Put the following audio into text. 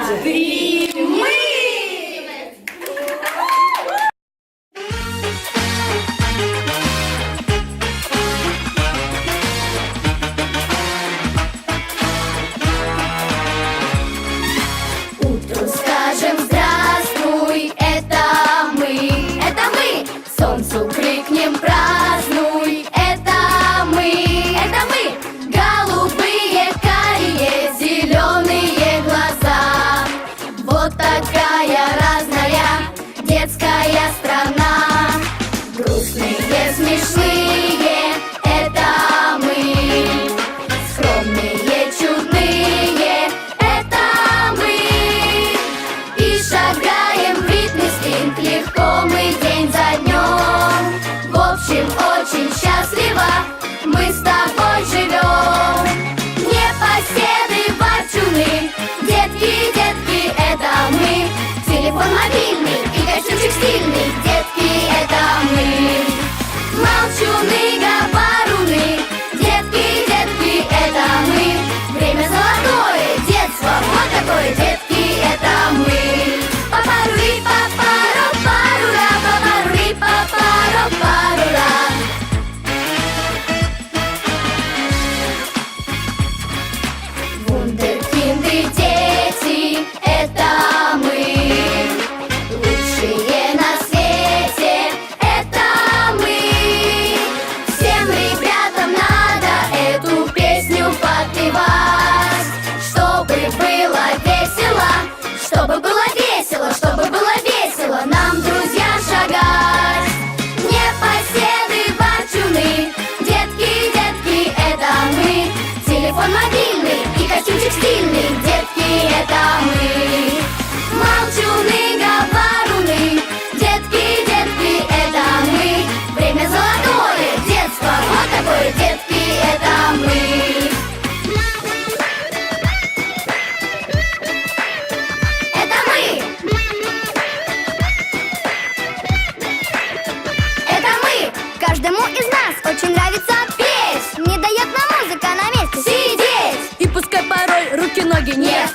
Dream мы! Утром скажем здравствуй, это мы, солнцу крикнем празднуй, это мы, голубые, карие, зеленые глаза. Вот такая разная детская страна. Грустные, смешные, это мы, скромные, чудные, это мы. И шагаем в ритме свинг, легко мы день за днем. В общем, очень счастливо мы с тобой живем. Непоседы, ворчуны, детки, детки, это мы. Телефон мобильный и костюмчик стильный, детки, это мы. Молчуны, говоруны, детки, детки, это мы. Время золотое, детство, вот такое, детки, это мы. Папаруи, папаро, парура, папаруи, папаро, парура. Вундеркинды, дети, это мы. Лучшие на свете, это мы. Всем ребятам надо эту песню подпевать, чтобы было весело, чтобы было весело, чтобы было весело нам, друзья, шагать. Непоседы, ворчуны, детки, детки, это мы. Телефон мобильный и костюмчик стильный, детки, это мы. Молчуны, говоруны, детки, детки, это мы. Время золотое, детство, вот такое, детки, это мы. Это мы. Это мы. Каждому из нас очень нравится петь. Не дает нам музыка на месте сидеть. И пускай порой руки-ноги не